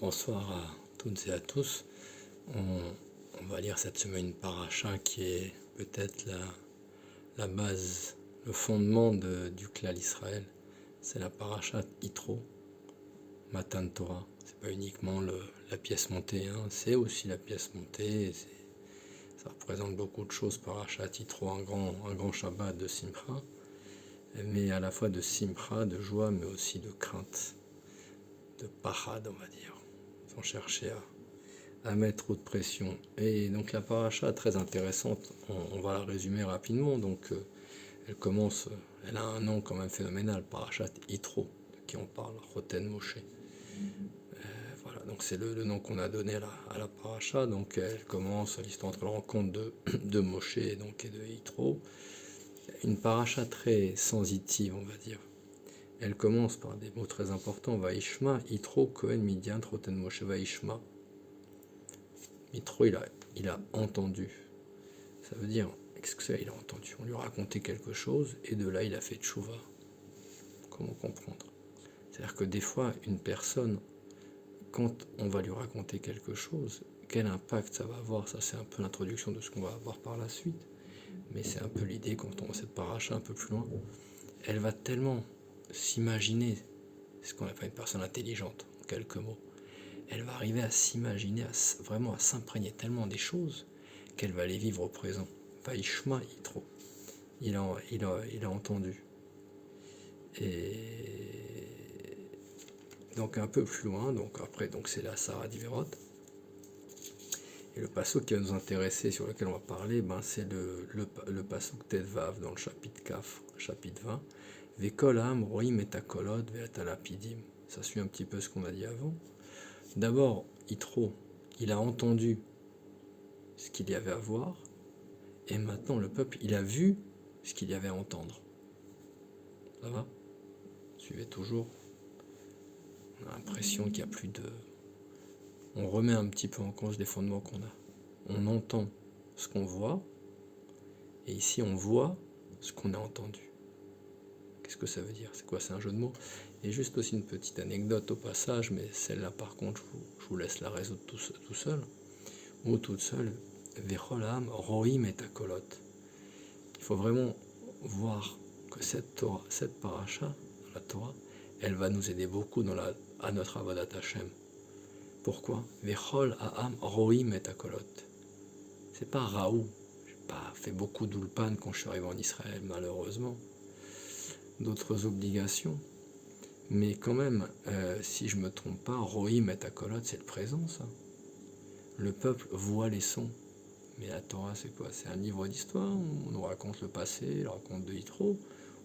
Bonsoir à toutes et à tous. On va lire cette semaine une paracha qui est peut-être la base, le fondement du clan Israël. C'est la paracha Yitro, Matan Torah. C'est pas uniquement la pièce montée, hein. C'est aussi la pièce montée. Ça représente beaucoup de choses, paracha Yitro, un grand Shabbat de Simcha, mais à la fois de Simcha, de joie, mais aussi de crainte, de pachad, on va dire, sans chercher à mettre trop de pression. Et donc la paracha très intéressante, on va la résumer rapidement. Donc elle commence, elle a un nom quand même phénoménal, parachat Yitro, de qui on parle, Roten Moshe. Voilà, donc c'est le nom qu'on a donné à la paracha. Donc elle commence l'histoire entre la rencontre de Moshe et de Yitro. Une paracha très sensitive, on va dire. Elle commence par des mots très importants, Vaishma, Yitro, Kohen, Midian, Roten Moshe, Vaishma. Yitro, il a entendu. Ça veut dire, qu'est-ce que c'est? Il a entendu. On lui a raconté quelque chose et de là, il a fait tchouva. Comment comprendre? C'est-à-dire que des fois, une personne, quand on va lui raconter quelque chose, quel impact ça va avoir? Ça, c'est un peu l'introduction de ce qu'on va avoir par la suite. Mais c'est un peu l'idée quand on va cette paracha un peu plus loin. Elle va tellement s'imaginer, ce qu'on appelle une personne intelligente, en quelques mots. Elle va arriver à s'imaginer, vraiment à s'imprégner tellement des choses qu'elle va les vivre au présent. Vaishma Yitro. Il a entendu. Et donc un peu plus loin, donc après, donc c'est la Sarah d'Iverot. Et le passouk qui va nous intéresser, sur lequel on va parler, c'est le passouk Tedvav dans le chapitre Kaf, chapitre 20. Vekol am roim et akolot ve'atalapidim. Ça suit un petit peu ce qu'on a dit avant. D'abord, Yitro, il a entendu ce qu'il y avait à voir, et maintenant le peuple, il a vu ce qu'il y avait à entendre. Ça va? Suivez toujours. On a l'impression qu'il n'y a plus de... On remet un petit peu en cause les fondements qu'on a. On entend ce qu'on voit, et ici on voit ce qu'on a entendu. Qu'est-ce que ça veut dire? C'est quoi? C'est un jeu de mots? Et juste aussi une petite anecdote au passage, mais celle-là par contre, je vous laisse la résoudre tout seul, ou toute seule. Vecholam, roim et akolot. Il faut vraiment voir que cette paracha, la Torah, elle va nous aider beaucoup à notre avodat Hashem. Pourquoi? Vechol ha'am roim et akolot. C'est pas Raoult. J'ai pas fait beaucoup d'ulpan quand je suis arrivé en Israël, malheureusement. D'autres obligations. Mais quand même, si je me trompe pas, roim et akolot, c'est le présent, ça. Le peuple voit les sons. Mais la Torah, c'est quoi? C'est un livre d'histoire, on nous raconte le passé, le raconte de Yitro,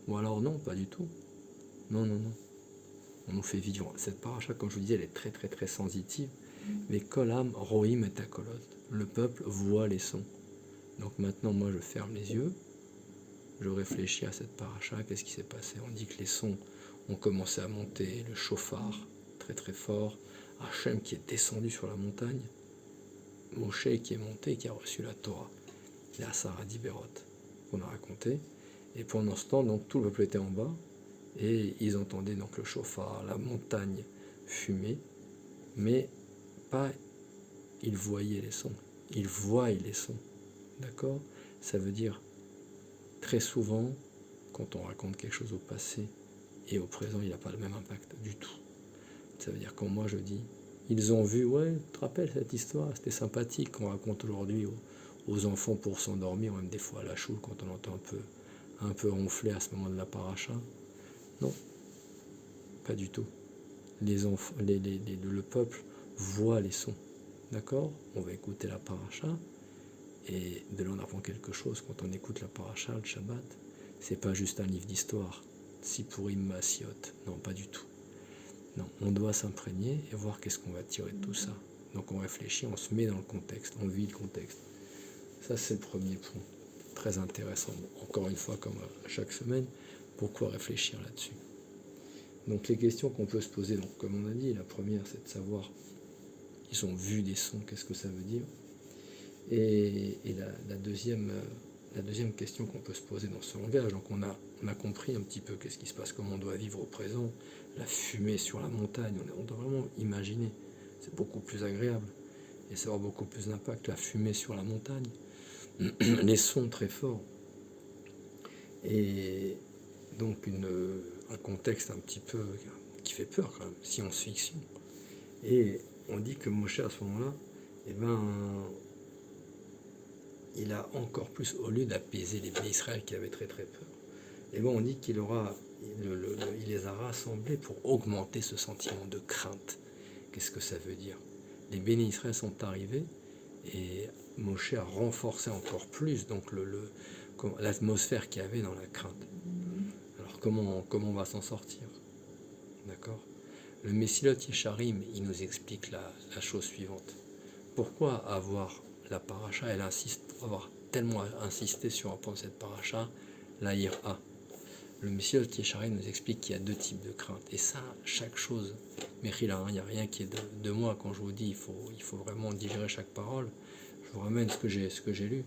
ou alors non, pas du tout. Non. On nous fait vivre. Cette paracha, comme je vous disais, elle est très très très sensitive. Mais kolam, roim et akolot. Le peuple voit les sons. Donc maintenant, moi, je ferme les yeux, je réfléchis à cette paracha, qu'est-ce qui s'est passé? On dit que les sons ont commencé à monter, le chauffard, très très fort, Hachem qui est descendu sur la montagne, Moshe qui est monté, qui a reçu la Torah, la Sarah d'Iberot, qu'on a raconté. Et pendant ce temps, donc, tout le peuple était en bas, et ils entendaient donc le chauffard, la montagne fumer, mais pas, ils voyaient les sons, ils voient les sons, d'accord? Ça veut dire, très souvent, quand on raconte quelque chose au passé et au présent, il n'a pas le même impact du tout. Ça veut dire quand moi je dis, ils ont vu, ouais, tu te rappelles cette histoire, c'était sympathique qu'on raconte aujourd'hui aux enfants pour s'endormir, même des fois à la choule quand on entend un peu ronfler à ce moment de la paracha. Non, pas du tout. Les enfants, le peuple voit les sons, d'accord? On va écouter la paracha, et de là on apprend quelque chose quand on écoute la paracha, le Shabbat. C'est pas juste un livre d'histoire, Sipurim Masiot, non, pas du tout. Non, on doit s'imprégner et voir qu'est-ce qu'on va tirer de tout ça. Donc on réfléchit, on se met dans le contexte, on vit le contexte. Ça c'est le premier point, très intéressant. Encore une fois, comme à chaque semaine, pourquoi réfléchir là-dessus? Donc les questions qu'on peut se poser, donc comme on a dit, la première c'est de savoir, ils ont vu des sons, qu'est-ce que ça veut dire? Et la deuxième question qu'on peut se poser dans ce langage, donc on a compris un petit peu qu'est-ce qui se passe, comment on doit vivre au présent, la fumée sur la montagne, on doit vraiment imaginer c'est beaucoup plus agréable. Et ça aura beaucoup plus d'impact. La fumée sur la montagne, les sons très forts. Et donc un contexte un petit peu qui fait peur quand même, science-fiction. Et on dit que Moshe à ce moment-là, eh ben, il a encore plus, au lieu d'apaiser les bénis Israël qui avaient très très peur, et ben on dit qu'il les a rassemblés pour augmenter ce sentiment de crainte. Qu'est-ce que ça veut dire? Les bénis Israël sont arrivés et Moshe a renforcé encore plus donc l'atmosphère qu'il y avait dans la crainte. Alors comment on va s'en sortir? D'accord? Le Messilot Yesharim, il nous explique la chose suivante. Pourquoi avoir la paracha, avoir tellement insisté sur un point de cette paracha, la ira? Le Messilot Yesharim nous explique qu'il y a deux types de crainte. Et ça, chaque chose, Mechila, il n'y a rien qui est de moi quand je vous dis, il faut vraiment digérer chaque parole. Je vous ramène ce que j'ai lu.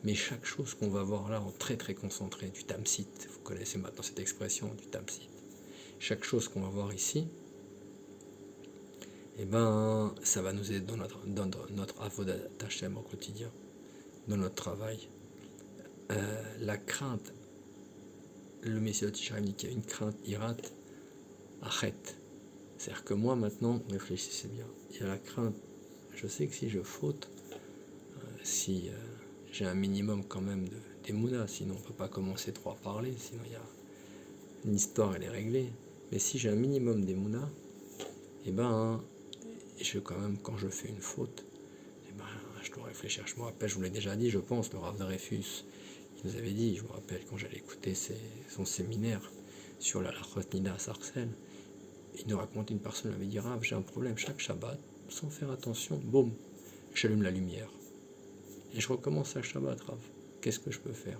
Mais chaque chose qu'on va voir là en très très concentré, du tamsit, vous connaissez maintenant cette expression du tamsit. Chaque chose qu'on va voir ici, eh ben, ça va nous aider dans notre avodat Hashem au quotidien, dans notre travail. La crainte, le Messilot Yesharim dit qu'il y a une crainte, irat, achet. C'est-à-dire que moi maintenant, réfléchissez bien, il y a la crainte, je sais que si je faute, si j'ai un minimum quand même d'émouna, sinon on ne peut pas commencer trop à parler, sinon il y a une histoire, elle est réglée. Mais si j'ai un minimum d'émouna, eh ben, quand même, quand je fais une faute, eh ben, je dois réfléchir. Je me rappelle, je vous l'ai déjà dit, je pense, le Rav Dreyfus, il nous avait dit, je me rappelle quand j'allais écouter son séminaire sur la Lachot Nida à Sarcelles, il nous racontait une personne, il avait dit, Rav, j'ai un problème, chaque Shabbat, sans faire attention, boum, j'allume la lumière. Et je recommence chaque Shabbat, Rav, qu'est-ce que je peux faire?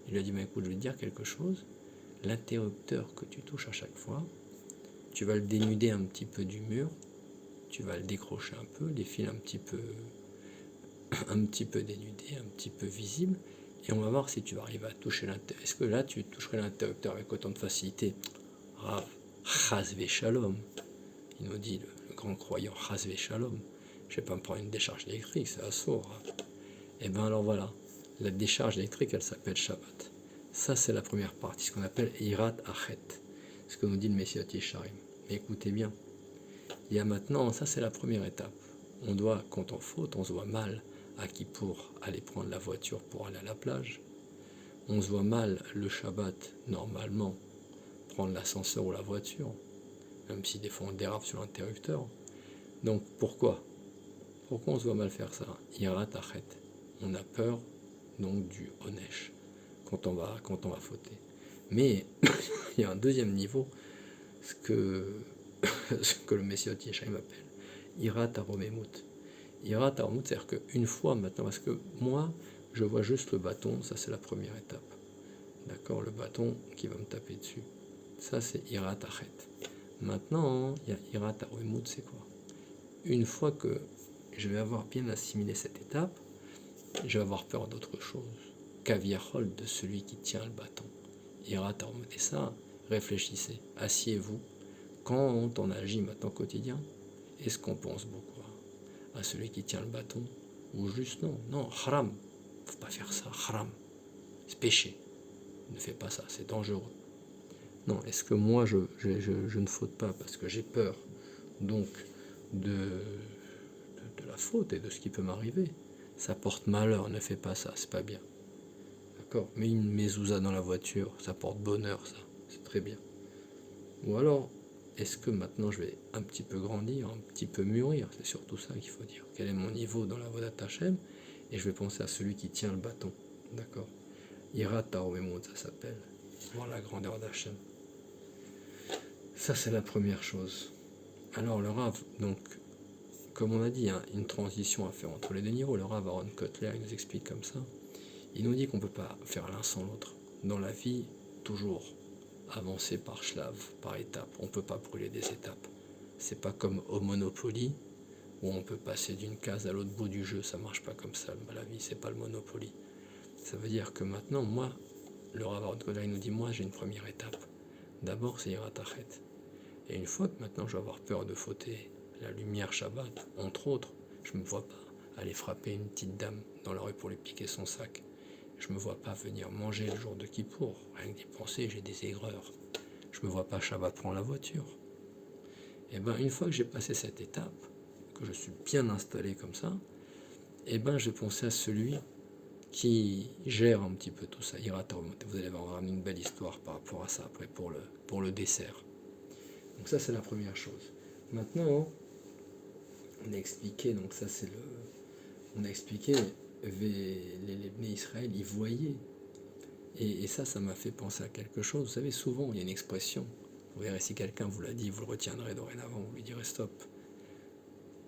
Il lui a dit, mais écoute, je vais te dire quelque chose, l'interrupteur que tu touches à chaque fois, tu vas le dénuder un petit peu du mur, tu vas le décrocher un peu, les fils un petit peu dénudés, un petit peu visibles, et on va voir si tu vas arriver à toucher l'interrupteur. Est-ce que là, tu toucherais l'interrupteur avec autant de facilité? Rav, chas shalom, il nous dit le grand croyant, chas shalom, je ne vais pas me prendre une décharge électrique, c'est assourd. Et bien alors voilà, la décharge électrique, elle s'appelle Shabbat. Ça, c'est la première partie, ce qu'on appelle Irat Achet, ce que nous dit le Messilot Yesharim. Mais écoutez bien, il y a maintenant, ça c'est la première étape. On doit, quand on faute, on se voit mal à Kippour aller prendre la voiture pour aller à la plage. On se voit mal le Shabbat, normalement, prendre l'ascenseur ou la voiture, même si des fois on dérape sur l'interrupteur. Donc pourquoi on se voit mal faire ça? Irat Achet. On a peur donc du Onesh quand on va fauter. Mais il y a un deuxième niveau, ce que le Messilot Yesharim appelle Irat Aromemut. Irat Aromemut, c'est-à-dire qu'une fois maintenant, parce que moi, je vois juste le bâton, ça c'est la première étape. D'accord, le bâton qui va me taper dessus. Ça c'est Irat Achet. Maintenant, il y a Irat Aromemut, c'est quoi? Une fois que je vais avoir bien assimilé cette étape, je vais avoir peur d'autre chose. Kaviachol, de celui qui tient le bâton. Irat Aromemut. Et ça, réfléchissez, asseyez-vous. Quand on agit maintenant au quotidien, est-ce qu'on pense beaucoup à celui qui tient le bâton? Ou juste non, haram, il ne faut pas faire ça, haram, c'est péché, ne fais pas ça, c'est dangereux. Non, est-ce que moi je ne faute pas parce que j'ai peur donc de la faute et de ce qui peut m'arriver? Ça porte malheur, ne fais pas ça, c'est pas bien. D'accord? Mais une mezouza dans la voiture, ça porte bonheur, ça, c'est très bien. Ou alors, est-ce que maintenant je vais un petit peu grandir, un petit peu mûrir? C'est surtout ça qu'il faut dire. Quel est mon niveau dans la Avodat Hashem? Et je vais penser à celui qui tient le bâton. D'accord? Irat Aromemut, ça s'appelle. Voir la grandeur d'Hachem. Ça, c'est la première chose. Alors, le Rav, donc, comme on a dit, hein, une transition à faire entre les deux niveaux. Le Rav Aaron Kotler, il nous explique comme ça. Il nous dit qu'on ne peut pas faire l'un sans l'autre. Dans la vie, toujours avancer par shlav, par étapes. On ne peut pas brûler des étapes. C'est pas comme au Monopoly, où on peut passer d'une case à l'autre bout du jeu. Ça marche pas comme ça. La vie, c'est pas le Monopoly. Ça veut dire que maintenant, moi, le Rav Aaron Kotler, il nous dit, moi, j'ai une première étape. D'abord, c'est Irat Achet. Et une fois que maintenant, je vais avoir peur de fauter, la lumière Shabbat, entre autres. Je ne me vois pas aller frapper une petite dame dans la rue pour lui piquer son sac. Je ne me vois pas venir manger le jour de Kippour. Rien que d'y penser, j'ai des aigreurs. Je ne me vois pas Shabbat prendre la voiture. Et bien, une fois que j'ai passé cette étape, que je suis bien installé comme ça, et ben j'ai pensé à celui qui gère un petit peu tout ça. Vous allez avoir une belle histoire par rapport à ça après pour le dessert. Donc ça c'est la première chose. Maintenant, on a expliqué, donc ça c'est on a expliqué, les Bnei Israël, ils voyaient. Et ça m'a fait penser à quelque chose. Vous savez, souvent il y a une expression. Vous verrez si quelqu'un vous l'a dit, vous le retiendrez dorénavant, vous lui direz stop.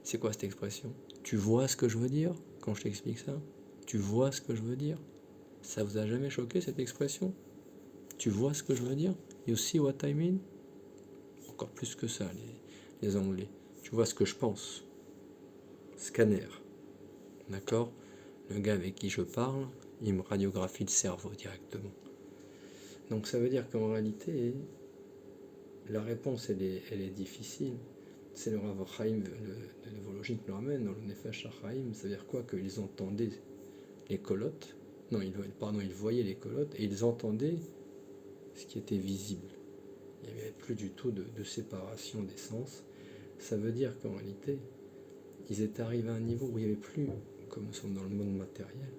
C'est quoi cette expression? Tu vois ce que je veux dire quand je t'explique ça? Tu vois ce que je veux dire? Ça vous a jamais choqué cette expression? Tu vois ce que je veux dire? You see what I mean? Encore plus que ça, les Anglais. Tu vois ce que je pense? Scanner. D'accord? Le gars avec qui je parle, il me radiographie le cerveau directement. Donc ça veut dire qu'en réalité, la réponse, elle est difficile. C'est le Rav Chaim de Vologine qui le ramène dans le Nefesh HaChaim. Ça veut dire quoi? Qu'ils entendaient les colottes. Non, ils voyaient les colottes et ils entendaient ce qui était visible. Il n'y avait plus du tout de séparation des sens. Ça veut dire qu'en réalité, ils étaient arrivés à un niveau où il n'y avait plus, comme nous sommes dans le monde matériel,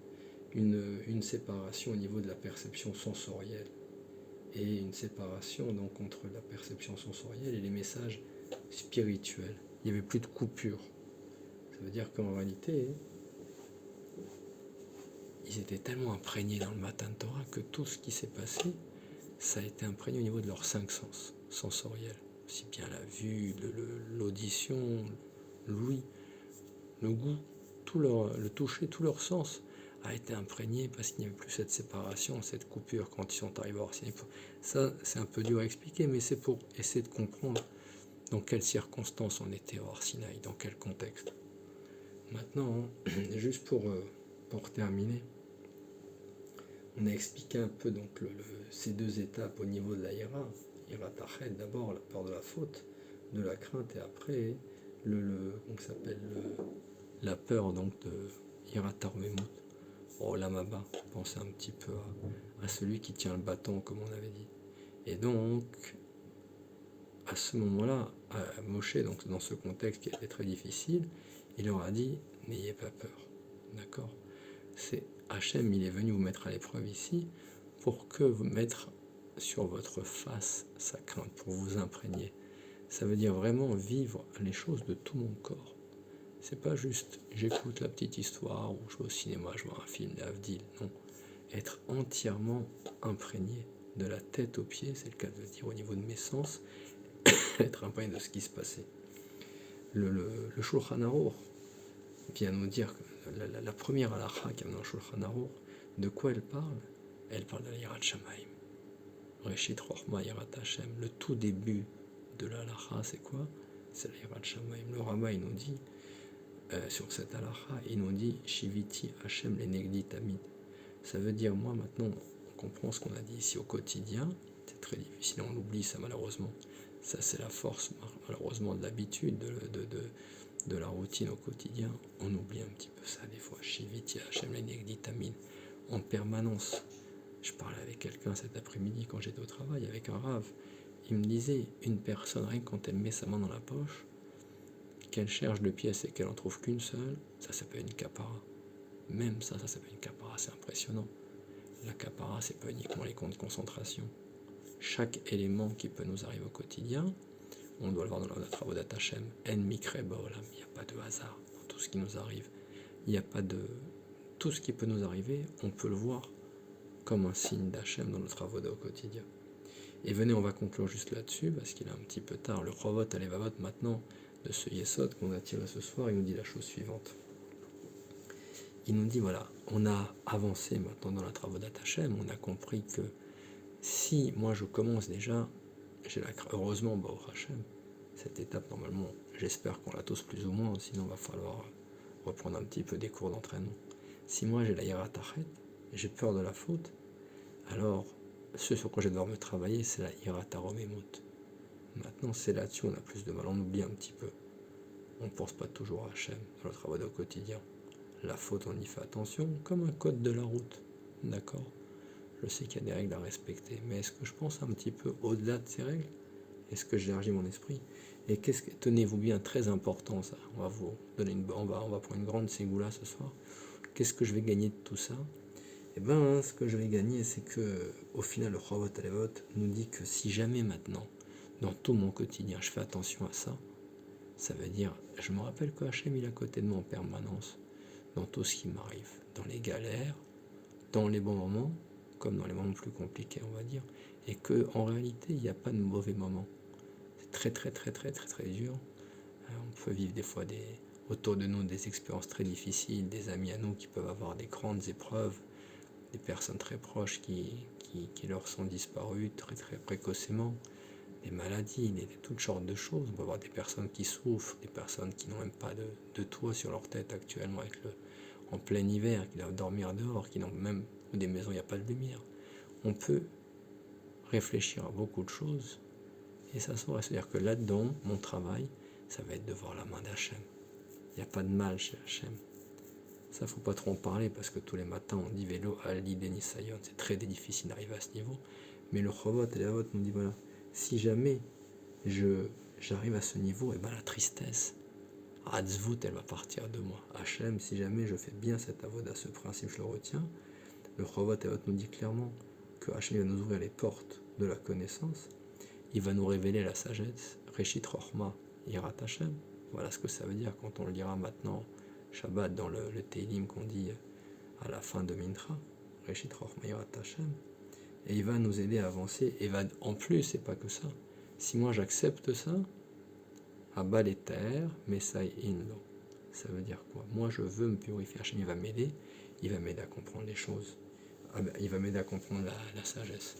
une séparation au niveau de la perception sensorielle et une séparation donc entre la perception sensorielle et les messages spirituels. Il n'y avait plus de coupure. Ça veut dire qu'en réalité, ils étaient tellement imprégnés dans le Matan Torah que tout ce qui s'est passé, ça a été imprégné au niveau de leurs 5 sens sensoriels. Aussi bien la vue, l'audition, l'ouïe, le goût, le toucher, tout leur sens a été imprégné parce qu'il n'y avait plus cette séparation, cette coupure quand ils sont arrivés à Orsini. Ça, c'est un peu dur à expliquer, mais c'est pour essayer de comprendre dans quelles circonstances on était à Orsinaï, dans quel contexte. Maintenant, juste pour terminer, on a expliqué un peu donc ces deux étapes au niveau de la Hira Tachet, d'abord la peur de la faute, de la crainte, et après comment ça s'appelle, la peur donc de Hira Tarmemut. Oh Lamaba, pensez un petit peu à celui qui tient le bâton, comme on avait dit. Et donc, à ce moment-là, Moshe, donc dans ce contexte qui était très difficile, il leur a dit, n'ayez pas peur. D'accord? C'est Hachem, il est venu vous mettre à l'épreuve ici pour que vous mettre sur votre face sa crainte, pour vous imprégner. Ça veut dire vraiment vivre les choses de tout mon corps. C'est pas juste j'écoute la petite histoire ou je vais au cinéma, je vois un film d'Avdil. Non, être entièrement imprégné de la tête aux pieds, c'est le cas de dire au niveau de mes sens, être imprégné de ce qui se passait. Le Shulchan Aruch vient nous dire que la première halakha qui est dans le Shulchan Aruch, de quoi elle parle? Elle parle de la Yirat Shamayim. Reshit Rochma Yirat Hashem. Le tout début de la halakha, c'est quoi? C'est la Yirat Shamayim. Le Rama, il nous dit, sur cette halakha, il nous dit Shiviti Hashem lenegdi tamid. Ça veut dire, moi maintenant, on comprend ce qu'on a dit ici au quotidien. C'est très difficile, on oublie ça malheureusement. Ça, c'est la force, malheureusement, de l'habitude, de la routine au quotidien. On oublie un petit peu ça des fois. Shiviti Hashem lenegdi tamid. En permanence. Je parlais avec quelqu'un cet après-midi quand j'étais au travail, avec un rave. Il me disait, une personne, rien que quand elle met sa main dans la poche, qu'elle cherche de pièces et qu'elle n'en trouve qu'une seule, ça s'appelle une kapara. Même ça s'appelle une kapara, c'est impressionnant. La kapara, c'est pas uniquement les comptes de concentration. Chaque élément qui peut nous arriver au quotidien, on doit le voir dans la travaux d'Atachem. En mikre baolam, il n'y a pas de hasard dans tout ce qui nous arrive. Il n'y a pas de... Tout ce qui peut nous arriver, on peut le voir comme un signe d'Hachem dans nos travaux au quotidien. Et venez, on va conclure juste là-dessus, parce qu'il est un petit peu tard. Le Chovot Alevavot maintenant, de ce Yesod qu'on a tiré ce soir, il nous dit la chose suivante. Il nous dit, voilà, on a avancé maintenant dans la travaux d'Hachem, on a compris que si moi je commence déjà, heureusement, au Hachem, cette étape normalement, j'espère qu'on l'a tous plus ou moins, sinon il va falloir reprendre un petit peu des cours d'entraînement. Si moi j'ai la Yirat Tachet, j'ai peur de la faute, alors ce sur quoi je vais devoir me travailler, c'est la Yirat Haromemut. Maintenant, c'est là-dessus on a plus de mal, on oublie un petit peu. on ne pense pas toujours à Hachem dans le travail au quotidien. La faute, on y fait attention, comme un code de la route, d'accord? Je sais qu'il y a des règles à respecter, mais est-ce que je pense un petit peu au-delà de ces règles? Est-ce que j'élargis mon esprit? Et tenez-vous bien, très important ça, on va vous donner on va prendre une grande ségoula ce soir. Qu'est-ce que je vais gagner de tout ça? Eh bien, ce que je vais gagner, c'est que, au final, le Chovot Halevot nous dit que si jamais maintenant, dans tout mon quotidien, je fais attention à ça, ça veut dire, je me rappelle que Hachem, il est à côté de moi en permanence, dans tout ce qui m'arrive, dans les galères, dans les bons moments, comme dans les moments plus compliqués, on va dire, et que en réalité, il n'y a pas de mauvais moments. C'est très, très, très, très, très, très dur. On peut vivre des fois autour de nous des expériences très difficiles, des amis à nous qui peuvent avoir des grandes épreuves, des personnes très proches qui leur sont disparues très très précocement, des maladies, toutes sortes de choses. On peut avoir des personnes qui souffrent, des personnes qui n'ont même pas de toit sur leur tête actuellement en plein hiver, qui doivent dormir dehors, qui n'ont même des maisons où il n'y a pas de lumière. On peut réfléchir à beaucoup de choses et ça se voit. C'est-à-dire que là-dedans, mon travail, ça va être de voir la main d'Hachem. Il n'y a pas de mal chez Hachem. Ça, faut pas trop en parler parce que tous les matins on dit vélo à l'idée Nisayon. C'est très difficile d'arriver à ce niveau. Mais le Chovot et la Havot nous dit voilà, si jamais j'arrive à ce niveau, et ben la tristesse, Hadzvut, elle va partir de moi. Hachem, si jamais je fais bien cette avoda, ce principe, je le retiens, le Chovot et la Havot nous dit clairement que Hachem va nous ouvrir les portes de la connaissance, il va nous révéler la sagesse, Reshit Rochma, Yirat Hachem. Voilà ce que ça veut dire quand on le dira maintenant Shabbat dans le Teilim qu'on dit à la fin de Mincha, Reshit Rochma Yirat Hachem. Et il va nous aider à avancer. Et en plus, c'est pas que ça. Si moi j'accepte ça, Abba les terres, Messai Inlo. Ça veut dire quoi? Moi je veux me purifier. Hachem il va m'aider à comprendre les choses. Il va m'aider à comprendre la sagesse.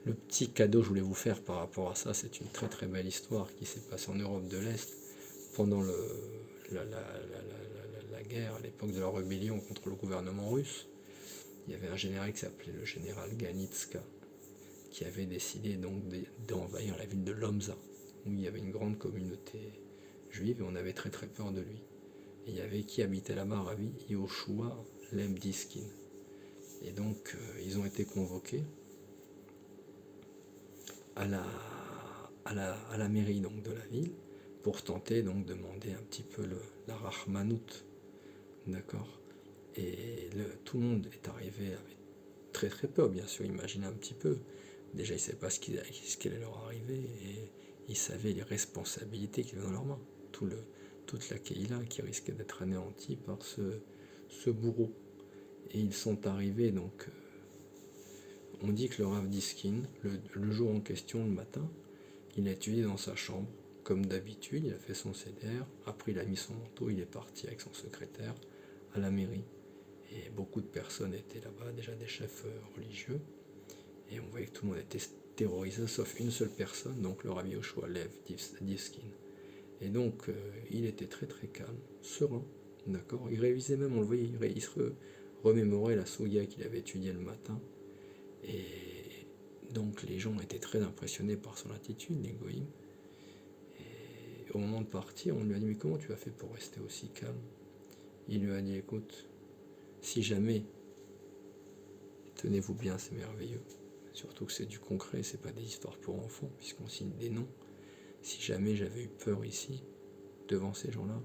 Le petit cadeau que je voulais vous faire par rapport à ça, c'est une très très belle histoire qui s'est passée en Europe de l'Est pendant la guerre, à l'époque de la rébellion contre le gouvernement russe. Il y avait un général qui s'appelait le général Ganitska, qui avait décidé donc d'envahir la ville de Lomza, où il y avait une grande communauté juive et on avait très très peur de lui. Et il y avait qui habitait là-bas, Ravi Yoshua Lemdiskin. Et donc ils ont été convoqués à la mairie donc, de la ville pour tenter donc de demander un petit peu la Rahmanout, d'accord. Et tout le monde est arrivé avec très très peur, bien sûr, imaginez un petit peu. Déjà, ils ne savaient pas ce qui allait leur arriver et ils savaient les responsabilités qui avaient dans leurs mains. Toute la Keïla qui risquait d'être anéantie par ce bourreau. Et ils sont arrivés donc. On dit que le Rav Diskin, le jour en question, le matin, il a étudié dans sa chambre, comme d'habitude, il a fait son CDR, après il a mis son manteau, il est parti avec son secrétaire à la mairie. Et beaucoup de personnes étaient là-bas, déjà des chefs religieux, et on voyait que tout le monde était terrorisé, sauf une seule personne, donc le Rav Yoshua Lev Diskin. Et donc, il était très très calme, serein, d'accord. Il révisait même, on le voyait, il se remémorait la souya qu'il avait étudiée le matin. Et donc les gens étaient très impressionnés par son attitude, les goïms. Et au moment de partir, on lui a dit « Mais comment tu as fait pour rester aussi calme ?» Il lui a dit « Écoute, si jamais, tenez-vous bien, c'est merveilleux, surtout que c'est du concret, c'est pas des histoires pour enfants, puisqu'on signe des noms. Si jamais j'avais eu peur ici, devant ces gens-là,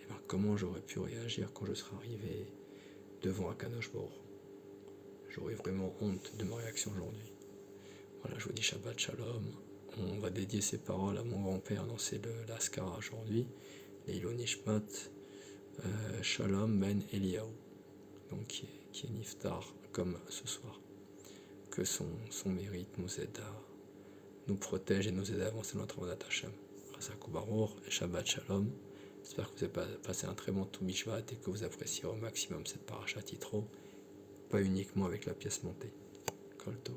eh ben, comment j'aurais pu réagir quand je serais arrivé devant Akadosh Baruch ? J'aurais vraiment honte de ma réaction aujourd'hui. » Voilà, je vous dis Shabbat Shalom. On va dédier ces paroles à mon grand-père dans l'Askara aujourd'hui, Leilo Nishmat Shalom Ben Eliyahu, donc qui est Niftar comme ce soir. Que son mérite nous aide nous protège et nous aide à avancer notre Avodat Hashem. Razakou Baruch et Shabbat Shalom. J'espère que vous avez passé un très bon Tou Mishvat et que vous apprécierez au maximum cette paracha Yitro, pas uniquement avec la pièce montée. Kol Tov.